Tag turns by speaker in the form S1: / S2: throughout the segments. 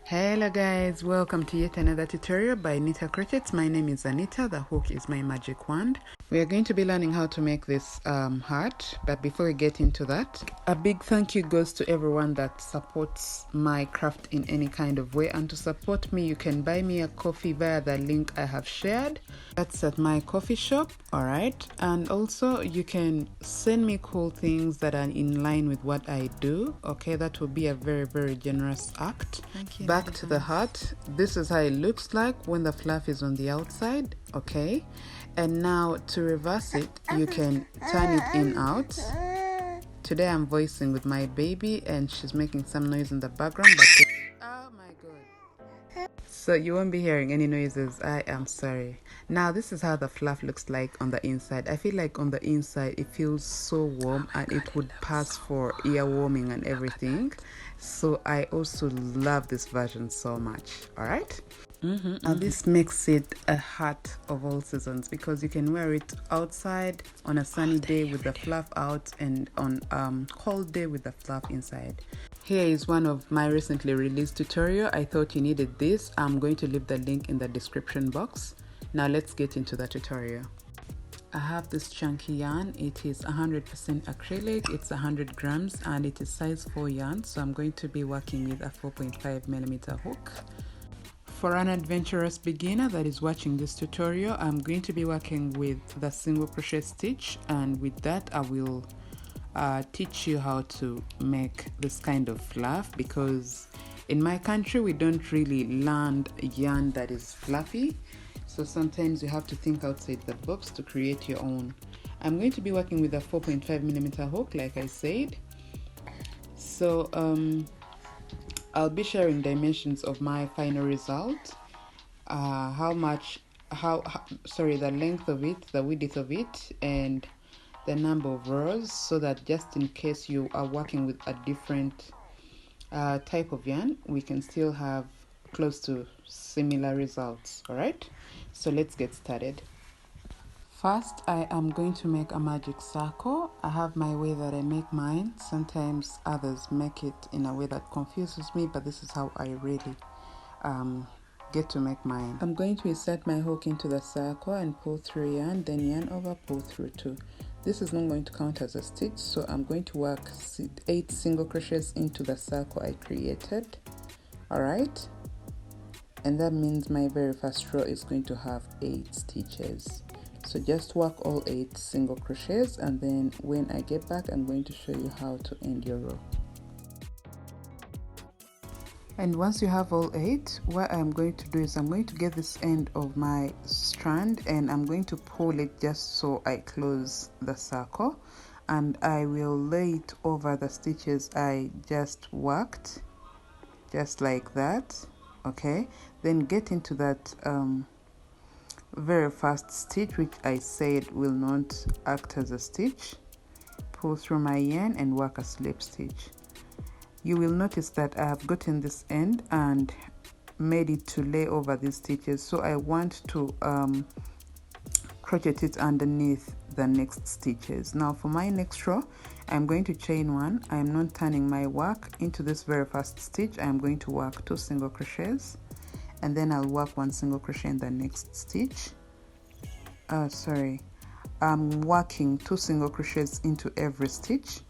S1: Hello guys, welcome to yet another tutorial by Anita Crochets. My name is Anita, the hook is my magic wand. We are going to be learning how to make this heart, but before we get into that, a big thank you goes to everyone that supports my craft in any kind of way. And to support me, you can buy me a coffee via the link I have shared. That's at my coffee shop, alright? And also you can send me cool things that are in line with what I do, okay? That will be a very generous act. Thank you. Back to the heart. This is how it looks like when the fluff is on the outside, okay? And now to reverse it, you can turn it in out. Today I'm voicing with my baby and she's making some noise in the background, but oh my god. So you won't be hearing any noises. I am sorry. Now this is how the fluff looks like on the inside. I feel like on the inside it feels so warm and it would pass for ear warming and everything. So I also love this version so much. All right. Now this makes it a hat of all seasons because you can wear it outside on a sunny day with the fluff out and on cold day with the fluff inside. Here is one of my recently released tutorial. I thought you needed this. I'm going to leave the link in the description box. Now let's get into the tutorial. I have this chunky yarn. It is 100% acrylic. It's 100 grams and it is size 4 yarn. So I'm going to be working with a 4.5mm hook. For an adventurous beginner that is watching this tutorial, I'm going to be working with the single crochet stitch, and with that I will teach you how to make this kind of fluff, because in my country we don't really land yarn that is fluffy, so sometimes you have to think outside the box to create your own. I'm going to be working with a 4.5mm hook like I said. So I'll be sharing dimensions of my final result, the length of it, the width of it, and the number of rows, so that just in case you are working with a different type of yarn, we can still have close to similar results. All right, so let's get started. First, I am going to make a magic circle. I have my way that I make mine. Sometimes others make it in a way that confuses me, but this is how I really get to make mine. I'm going to insert my hook into the circle and pull through yarn, then yarn over, pull through 2. This is not going to count as a stitch, so I'm going to work 8 single crochets into the circle I created. Alright, and that means my very first row is going to have 8 stitches. So just work all 8 single crochets, and then when I get back I'm going to show you how to end your row. And once you have all 8, what I'm going to do is I'm going to get this end of my strand and I'm going to pull it just so I close the circle, and I will lay it over the stitches I just worked, just like that. Okay, then get into that very first stitch, which I said will not act as a stitch. Pull through my yarn and work a slip stitch. You will notice that I have gotten this end and made it to lay over these stitches, so I want to crochet it underneath the next stitches. Now for my next row, I'm going to chain 1. I am not turning my work into this very first stitch. I am going to work 2 single crochets, and then I'll work 1 single crochet in the next stitch. I'm working 2 single crochets into every stitch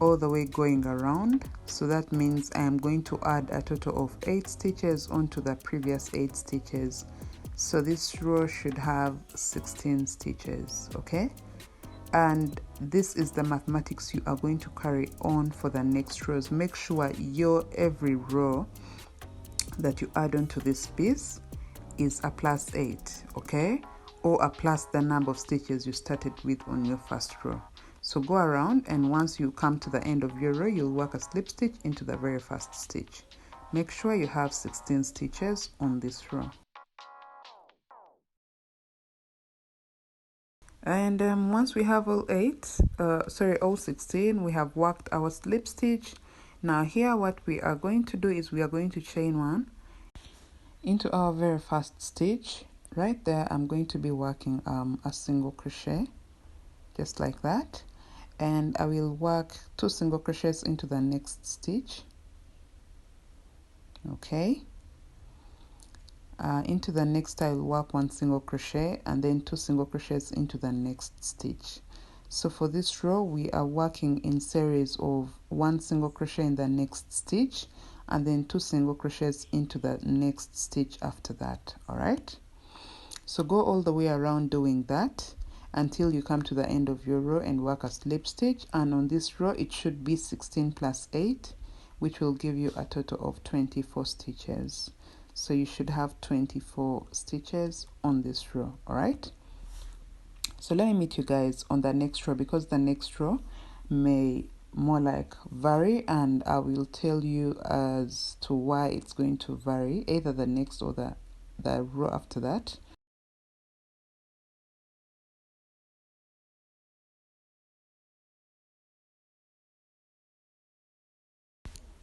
S1: all the way going around, so that means I am going to add a total of 8 stitches onto the previous 8 stitches. So this row should have 16 stitches, okay? And this is the mathematics you are going to carry on for the next rows. Make sure your every row that you add onto this piece is a +8, okay, or a plus the number of stitches you started with on your first row. So go around, and once you come to the end of your row, you'll work a slip stitch into the very first stitch. Make sure you have 16 stitches on this row. And once we have all 16, we have worked our slip stitch. Now here what we are going to do is we are going to chain 1 into our very first stitch. Right there I'm going to be working a single crochet, just like that, and I will work 2 single crochets into the next stitch. Okay. Into the next I will work 1 single crochet and then 2 single crochets into the next stitch. So for this row we are working in series of 1 single crochet in the next stitch and then 2 single crochets into the next stitch after that. All right, so go all the way around doing that until you come to the end of your row and work a slip stitch, and on this row it should be 16 plus 8, which will give you a total of 24 stitches. So you should have 24 stitches on this row. All right, so let me meet you guys on the next row, because the next row may more like vary, and I will tell you as to why it's going to vary, either the next or the row after that.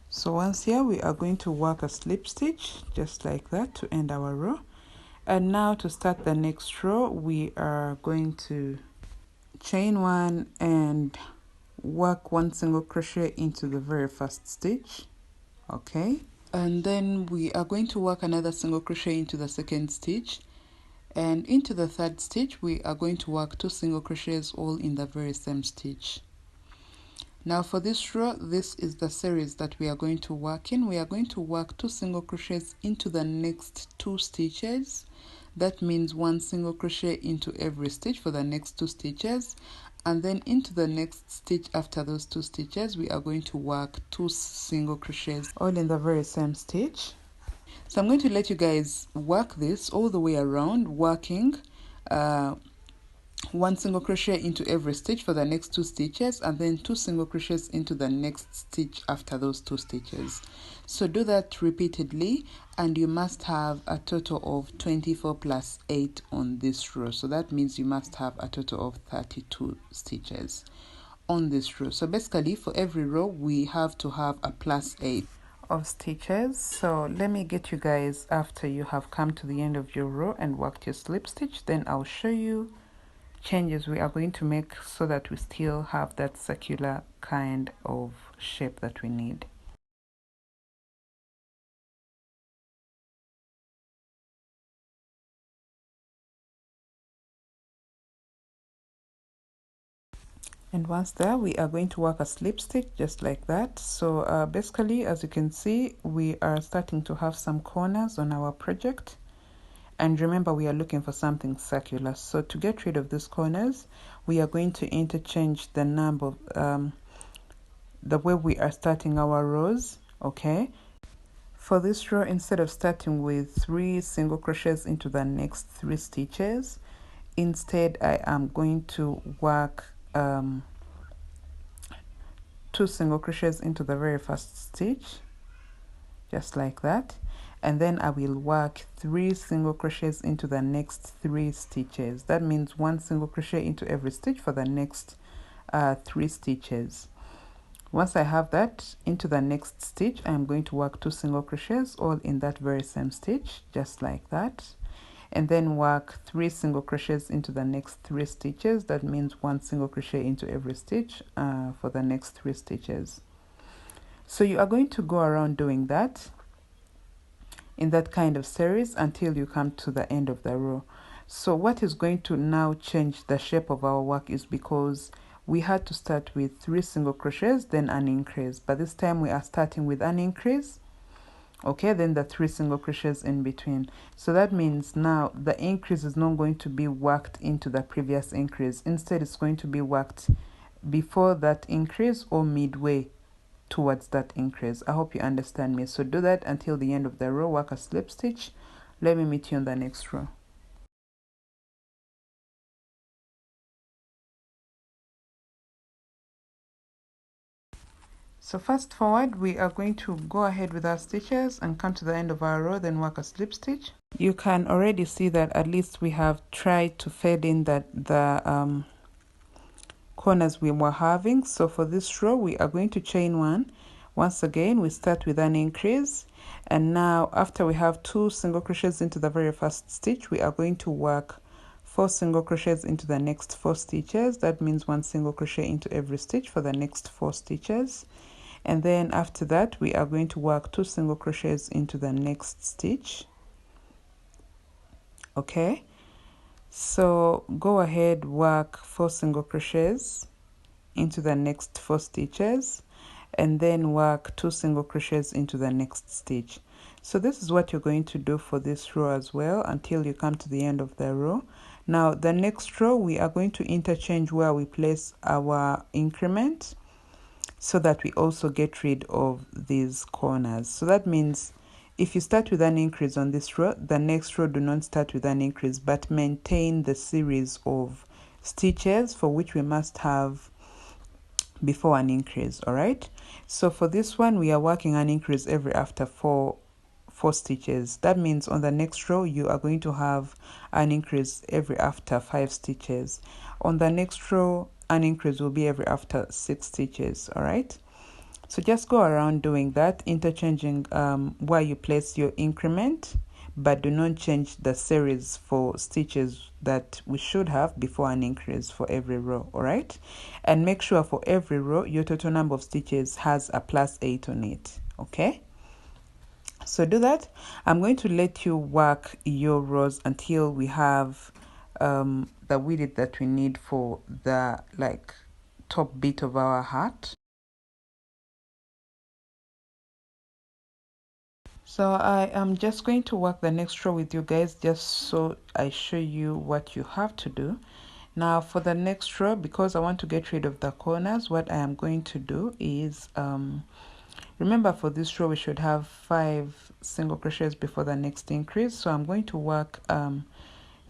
S1: So once here we are going to work a slip stitch just like that to end our row, and now to start the next row we are going to chain 1 and work 1 single crochet into the very first stitch. Okay, and then we are going to work another single crochet into the second stitch, and into the third stitch we are going to work 2 single crochets all in the very same stitch. Now for this row, this is the series that we are going to work in. We are going to work 2 single crochets into the next 2 stitches. That means 1 single crochet into every stitch for the next 2 stitches, and then into the next stitch after those 2 stitches we are going to work 2 single crochets all in the very same stitch. So I'm going to let you guys work this all the way around, working 1 single crochet into every stitch for the next 2 stitches, and then 2 single crochets into the next stitch after those 2 stitches. So do that repeatedly, and you must have a total of 24 plus 8 on this row. So that means you must have a total of 32 stitches on this row. So basically for every row we have to have a plus 8 of stitches. So let me get you guys after you have come to the end of your row and worked your slip stitch, then I'll show you changes we are going to make so that we still have that circular kind of shape that we need. And once there, we are going to work a slip stitch just like that. So basically, as you can see, we are starting to have some corners on our project. And remember, we are looking for something circular. So to get rid of these corners, we are going to interchange the number, the way we are starting our rows. Okay. For this row, instead of starting with 3 single crochets into the next 3 stitches, instead I am going to work 2 single crochets into the very first stitch, just like that, and then I will work 3 single crochets into the next 3 stitches. That means 1 single crochet into every stitch for the next 3 stitches. Once I have that, into the next stitch I'm going to work 2 single crochets all in that very same stitch, just like that, and then work 3 single crochets into the next 3 stitches. That means 1 single crochet into every stitch for the next 3 stitches. So you are going to go around doing that in that kind of series until you come to the end of the row. So what is going to now change the shape of our work is because we had to start with 3 single crochets, then an increase, but this time we are starting with an increase. Okay, then the 3 single crochets in between. So that means now the increase is not going to be worked into the previous increase. Instead, it's going to be worked before that increase or midway towards that increase. I hope you understand me. So do that until the end of the row, work a slip stitch. Let me meet you on the next row. So fast forward, we are going to go ahead with our stitches and come to the end of our row, then work a slip stitch. You can already see that at least we have tried to fade in the corners we were having. So for this row, we are going to chain 1. Once again, we start with an increase, and now after we have 2 single crochets into the very first stitch, we are going to work 4 single crochets into the next 4 stitches. That means 1 single crochet into every stitch for the next 4 stitches. and then after that we are going to work 2 single crochets into the next stitch. Okay, so go ahead, work 4 single crochets into the next 4 stitches, and then work 2 single crochets into the next stitch. So this is what you're going to do for this row as well until you come to the end of the row. Now the next row we are going to interchange where we place our increment, so that we also get rid of these corners. So that means if you start with an increase on this row, the next row do not start with an increase, but maintain the series of stitches for which we must have before an increase. All right, so for this one we are working an increase every after four stitches. That means on the next row you are going to have an increase every after 5 stitches. On the next row an increase will be every after 6 stitches. All right, so just go around doing that, interchanging where you place your increment, but do not change the series for stitches that we should have before an increase for every row. All right, and make sure for every row your total number of stitches has a +8 on it. Okay, so do that. I'm going to let you work your rows until we have the width that we need for the top bit of our hat. So I am just going to work the next row with you guys, just so I show you what you have to do. Now for the next row, because I want to get rid of the corners, what I am going to do is remember for this row we should have 5 single crochets before the next increase. So I'm going to work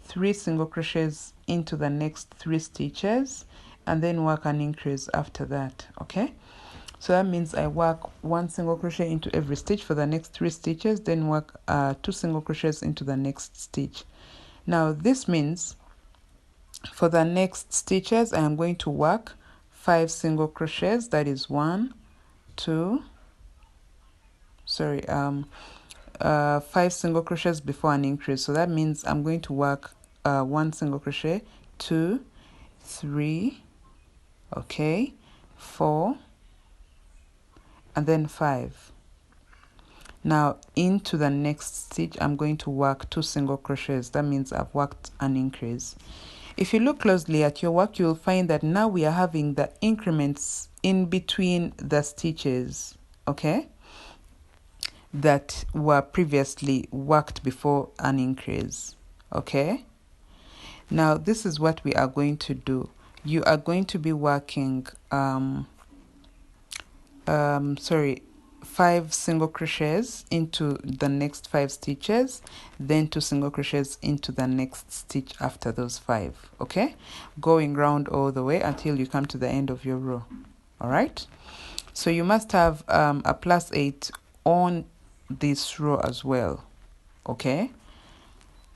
S1: 3 single crochets into the next 3 stitches and then work an increase after that. Okay, so that means I work 1 single crochet into every stitch for the next 3 stitches, then work 2 single crochets into the next stitch. Now this means for the next stitches I am going to work 5 single crochets, that is 5 single crochets before an increase. So that means I'm going to work 1 single crochet, 2, 3, okay, 4, and then 5. Now into the next stitch I'm going to work 2 single crochets. That means I've worked an increase. If you look closely at your work, you'll find that now we are having the increments in between the stitches, okay, that were previously worked before an increase. Okay, now this is what we are going to do. You are going to be working 5 single crochets into the next 5 stitches, then 2 single crochets into the next stitch after those 5. Okay, going round all the way until you come to the end of your row. All right, so you must have a +8 on this row as well. Okay,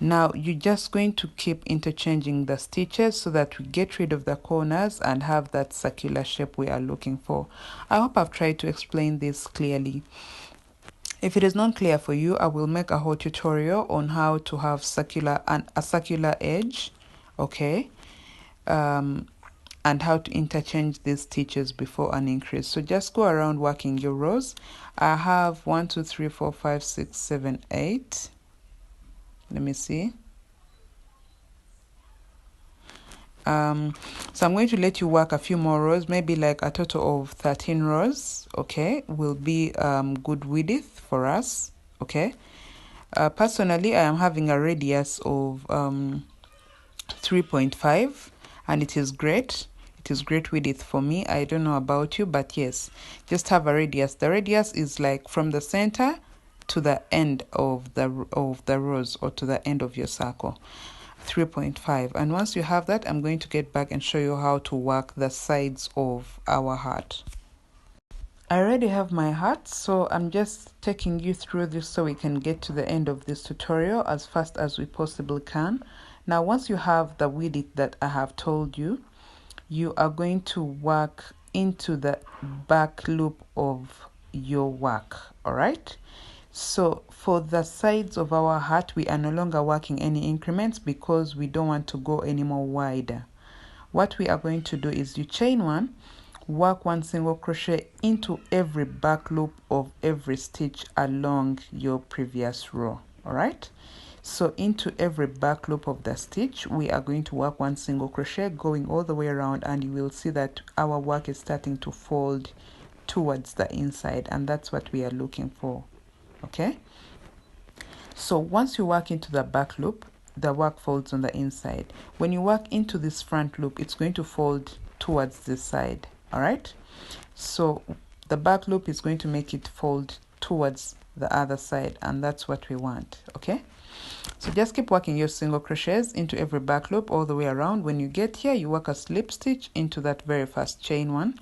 S1: now you're just going to keep interchanging the stitches so that we get rid of the corners and have that circular shape we are looking for. I hope I've tried to explain this clearly. If it is not clear for you, I will make a whole tutorial on how to have a circular edge, okay, and how to interchange these stitches before an increase. So just go around working your rows. I have 1, 2, 3, 4, 5, 6, 7, 8. Let me see. So I'm going to let you work a few more rows, maybe like a total of 13 rows. Okay, will be good width for us. Okay, personally I am having a radius of 3.5 and it is great. It is great width for me. I don't know about you, but yes, just have a radius. The radius is like from the center to the end of the rows, or to the end of your circle. 3.5. And once you have that, I'm going to get back and show you how to work the sides of our heart. I already have my heart, so I'm just taking you through this so we can get to the end of this tutorial as fast as we possibly can. Now once you have the width that I have told you, you are going to work into the back loop of your work. All right, so for the sides of our heart we are no longer working any increments because we don't want to go any more wider. What we are going to do is you chain 1, work 1 single crochet into every back loop of every stitch along your previous row. All right, so into every back loop of the stitch we are going to work 1 single crochet going all the way around, and you will see that our work is starting to fold towards the inside, and that's what we are looking for. Okay, so once you work into the back loop, the work folds on the inside. When you work into this front loop, it's going to fold towards this side. All right, so the back loop is going to make it fold towards the other side, and that's what we want. Okay, so just keep working your single crochets into every back loop all the way around. When you get here, you work a slip stitch into that very first chain one,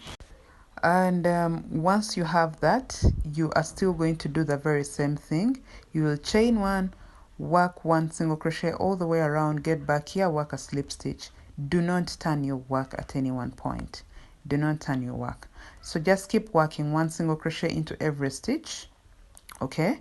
S1: and once you have that, you are still going to do the very same thing. You will chain 1, work 1 single crochet all the way around, get back here, work a slip stitch. Do not turn your work at any one point. Do not turn your work. So just keep working 1 single crochet into every stitch. Okay,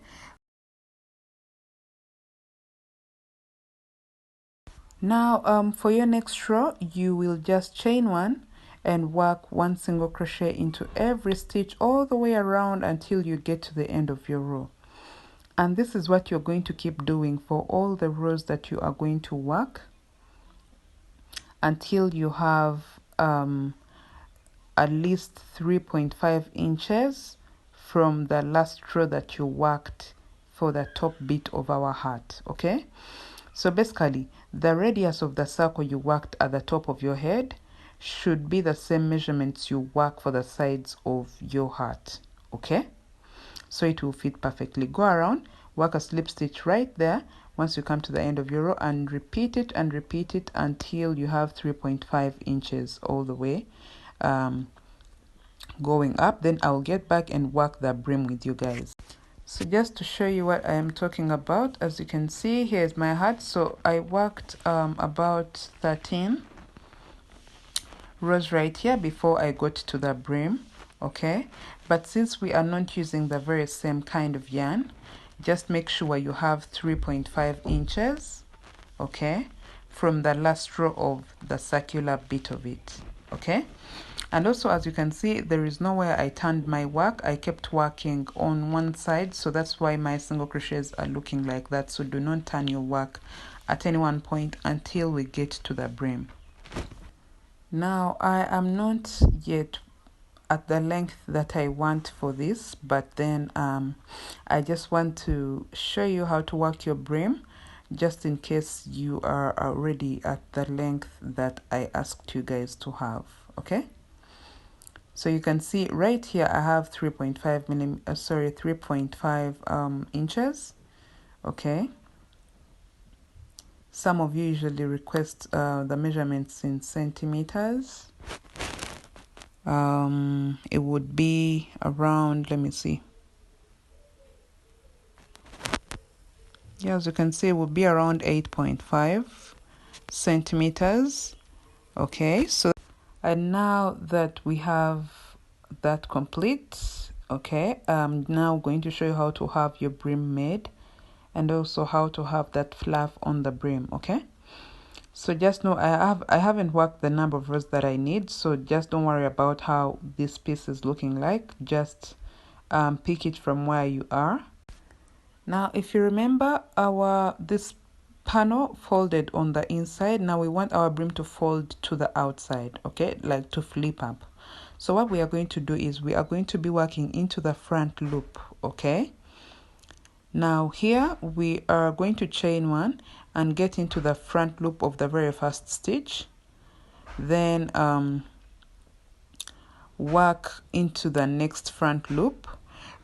S1: now for your next row, you will just chain 1 and work 1 single crochet into every stitch all the way around until you get to the end of your row. And this is what you're going to keep doing for all the rows that you are going to work until you have at least 3.5 inches from the last row that you worked for the top bit of our hat. Okay, so basically the radius of the circle you worked at the top of your head should be the same measurements you work for the sides of your hat. Okay, so it will fit perfectly. Go around, work a slip stitch right there once you come to the end of your row, and repeat it until you have 3.5 inches all the way going up. Then I'll get back and work the brim with you guys. So just to show you what I am talking about, as you can see, here's my hat. So I worked about 13 rows right here before I got to the brim. Okay, but since we are not using the very same kind of yarn, just make sure you have 3.5 inches, okay, from the last row of the circular bit of it. Okay, and also as you can see, there is nowhere I turned my work. I kept working on one side, so that's why my single crochets are looking like that. So do not turn your work at any one point until we get to the brim. Now I am not yet at the length that I want for this, but then I just want to show you how to work your brim, just in case you are already at the length that I asked you guys to have. Okay, so you can see right here I have 3.5 inches. Okay, some of you usually request the measurements in centimeters. It would be around, let me see. Yeah, as you can see, it would be around 8.5 centimeters. Okay, so and now that we have that complete, okay, I'm now going to show you how to have your brim made and also how to have that fluff on the brim. Okay, so just know I haven't worked the number of rows that I need, so just don't worry about how this piece is looking like. Just pick it from where you are. Now if you remember, this panel folded on the inside. Now we want our brim to fold to the outside, okay, like to flip up. So what we are going to do is we are going to be working into the front loop. Okay, now here we are going to chain 1 and get into the front loop of the very first stitch, then work into the next front loop.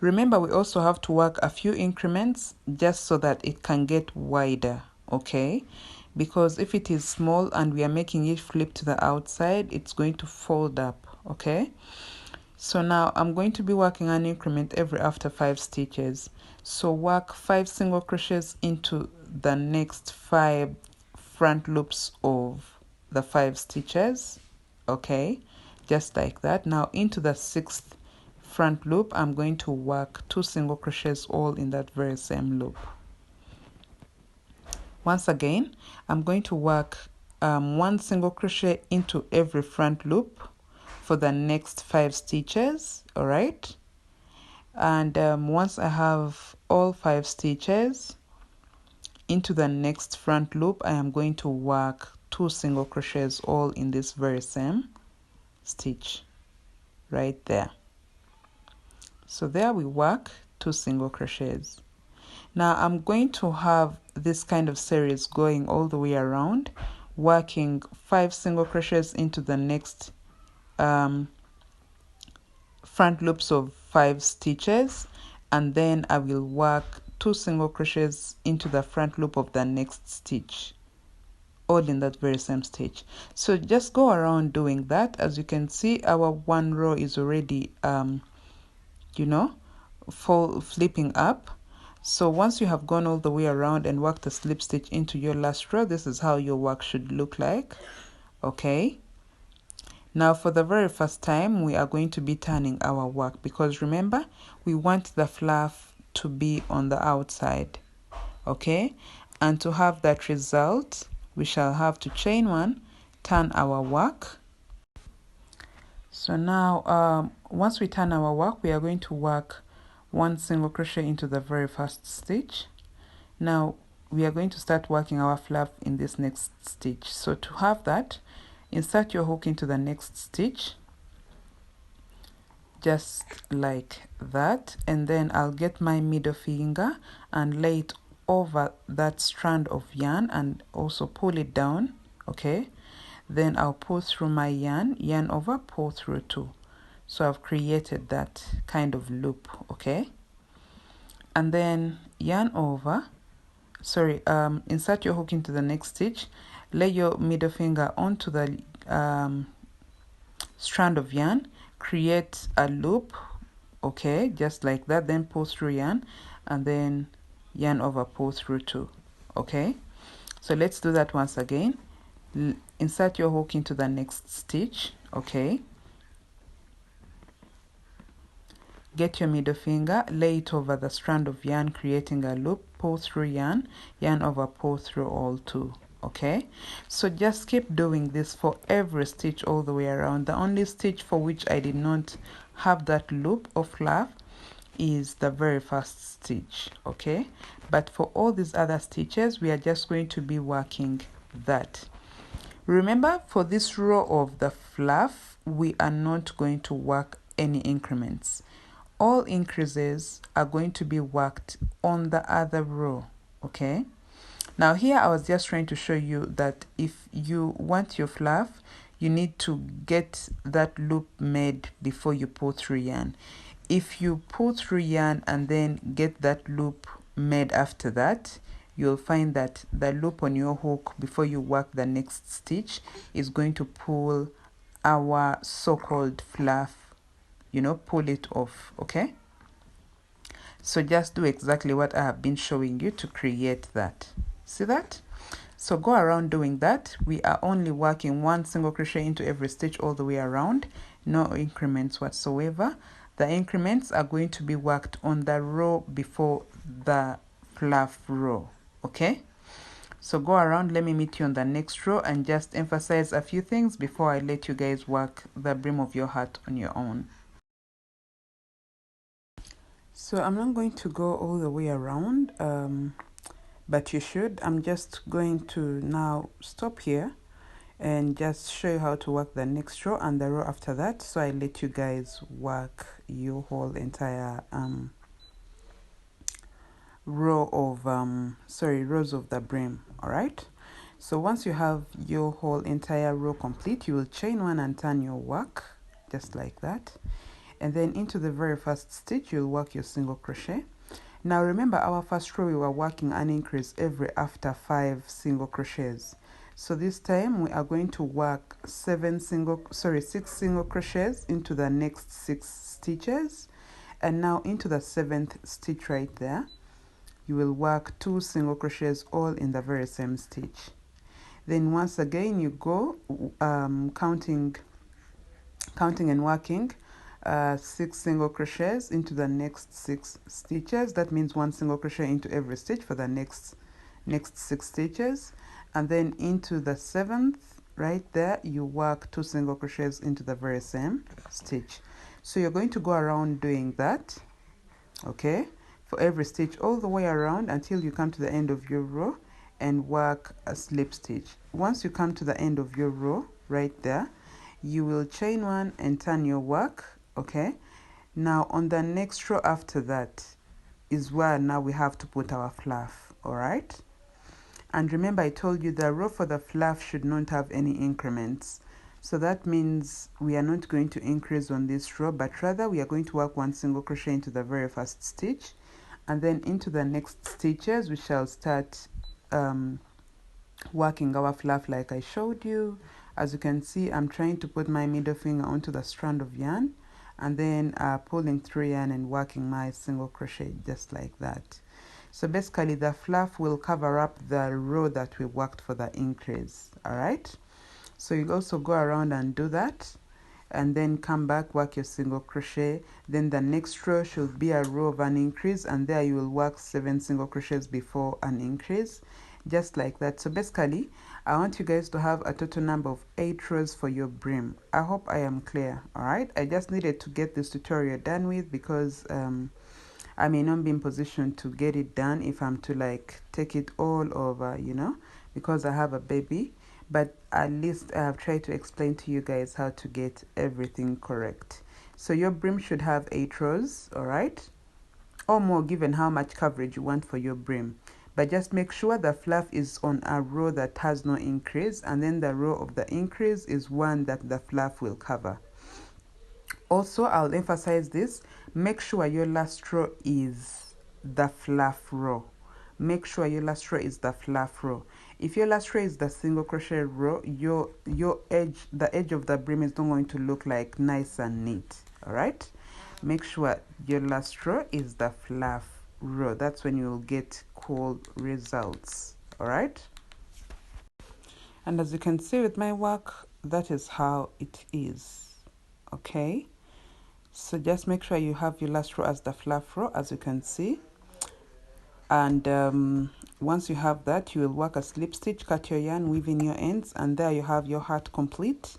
S1: Remember, we also have to work a few increments just so that it can get wider. Okay, because if it is small and we are making it flip to the outside, it's going to fold up. Okay, so now I'm going to be working an increment every after 5 stitches. So work 5 single crochets into the next 5 front loops of the 5 stitches. Okay, just like that. Now into the 6th front loop, I'm going to work 2 single crochets all in that very same loop. Once again, I'm going to work 1 single crochet into every front loop for the next 5 stitches. All right, and once I have all 5 stitches, into the next front loop I am going to work 2 single crochets all in this very same stitch right there. So there we work 2 single crochets. Now I'm going to have this kind of series going all the way around, working 5 single crochets into the next front loops of 5 stitches, and then I will work 2 single crochets into the front loop of the next stitch, all in that very same stitch. So just go around doing that. As you can see, our one row is already flipping up. So once you have gone all the way around and worked the slip stitch into your last row, this is how your work should look like. Okay, now for the very first time we are going to be turning our work, because remember, we want the fluff to be on the outside. Okay, and to have that result, we shall have to chain 1, turn our work. So now once we turn our work, we are going to work 1 single crochet into the very first stitch. Now we are going to start working our fluff in this next stitch. So to have that, insert your hook into the next stitch, just like that, and then I'll get my middle finger and lay it over that strand of yarn and also pull it down. Okay, then I'll pull through my yarn over, pull through 2. So I've created that kind of loop. Okay, and then yarn over, insert your hook into the next stitch, lay your middle finger onto the strand of yarn, create a loop. Okay, just like that, then pull through yarn and then yarn over, pull through 2. Okay, so let's do that once again. Insert your hook into the next stitch. Okay, get your middle finger, lay it over the strand of yarn, creating a loop, pull through yarn over, pull through all 2. Okay, so just keep doing this for every stitch all the way around. The only stitch for which I did not have that loop of fluff is the very first stitch. Okay, but for all these other stitches we are just going to be working that. Remember, for this row of the fluff we are not going to work any increments. All increases are going to be worked on the other row. Okay, now here I was just trying to show you that if you want your fluff, you need to get that loop made before you pull through yarn. If you pull through yarn and then get that loop made after that, you'll find that the loop on your hook before you work the next stitch is going to pull our so-called fluff, pull it off. Okay, so just do exactly what I have been showing you to create that. See that? So go around doing that. We are only working 1 single crochet into every stitch all the way around, no increments whatsoever. The increments are going to be worked on the row before the fluff row. Okay, so go around. Let me meet you on the next row and just emphasize a few things before I let you guys work the brim of your hat on your own. So I'm not going to go all the way around, but you should. I'm just going to now stop here and just show you how to work the next row and the row after that, so I let you guys work your whole entire row of rows of the brim. All right, so once you have your whole entire row complete, you will chain 1 and turn your work just like that, and then into the very first stitch you'll work your single crochet. Now remember, our first row we were working an increase after 5 single crochets. So this time we are going to work 6 single crochets into the next 6 stitches, and now into the 7th stitch right there you will work 2 single crochets all in the very same stitch. Then once again you go counting and working 6 single crochets into the next 6 stitches. That means 1 single crochet into every stitch for the next 6 stitches, and then into the 7th right there, you work 2 single crochets into the very same stitch. So you're going to go around doing that, okay, for every stitch all the way around until you come to the end of your row and work a slip stitch. Once you come to the end of your row right there, you will chain 1 and turn your work, okay. Now on the next row after that is where now we have to put our fluff, all right. And remember, I told you the row for the fluff should not have any increments. So that means we are not going to increase on this row, but rather we are going to work 1 single crochet into the very first stitch, and then into the next stitches we shall start working our fluff like I showed you. As you can see, I'm trying to put my middle finger onto the strand of yarn and then pulling through yarn and working my single crochet just like that. So basically the fluff will cover up the row that we worked for the increase, all right. So you also go around and do that and then come back, work your single crochet. Then the next row should be a row of an increase, and there you will work 7 single crochets before an increase, just like that. So basically I want you guys to have a total number of 8 rows for your brim. I hope I am clear, all right. I just needed to get this tutorial done with because I may not be in position to get it done if I'm to like take it all over, you know, because I have a baby. But at least I have tried to explain to you guys how to get everything correct. So your brim should have 8 rows, all right, or more given how much coverage you want for your brim. But just make sure the fluff is on a row that has no increase, and then the row of the increase is one that the fluff will cover. Also, I'll emphasize this, make sure your last row is the fluff row. Make sure your last row is the fluff row. If your last row is the single crochet row, the edge of the brim is not going to look like nice and neat, all right. Make sure your last row is the fluff row. That's when you'll get cool results, all right. And as you can see with my work, that is how it is, okay. So just make sure you have your last row as the fluff row, as you can see. And once you have that, you will work a slip stitch, cut your yarn, weave in your ends, and there you have your heart complete.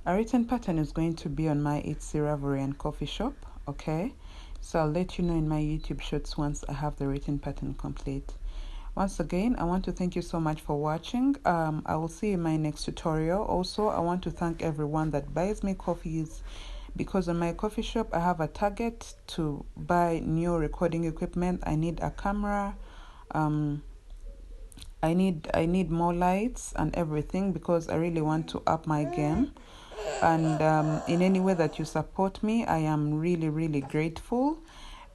S1: A written pattern is going to be on my Etsy, Ravelry and Coffee shop, okay. So I'll let you know in my YouTube shorts once I have the written pattern complete. Once again, I want to thank you so much for watching. I will see you in my next tutorial. Also, I want to thank everyone that buys me coffees, because on my coffee shop I have a target to buy new recording equipment. I need a camera, I need more lights and everything, because I really want to up my game. And in any way that you support me, I am really grateful.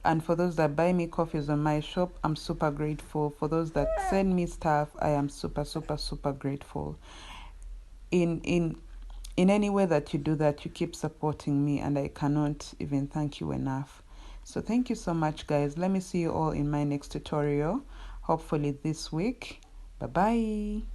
S1: And for those that buy me coffees on my shop, I'm super grateful. For those that send me stuff, I am super grateful. In any way that you do that, you keep supporting me, and I cannot even thank you enough. So thank you so much, guys. Let me see you all in my next tutorial, hopefully this week. Bye bye.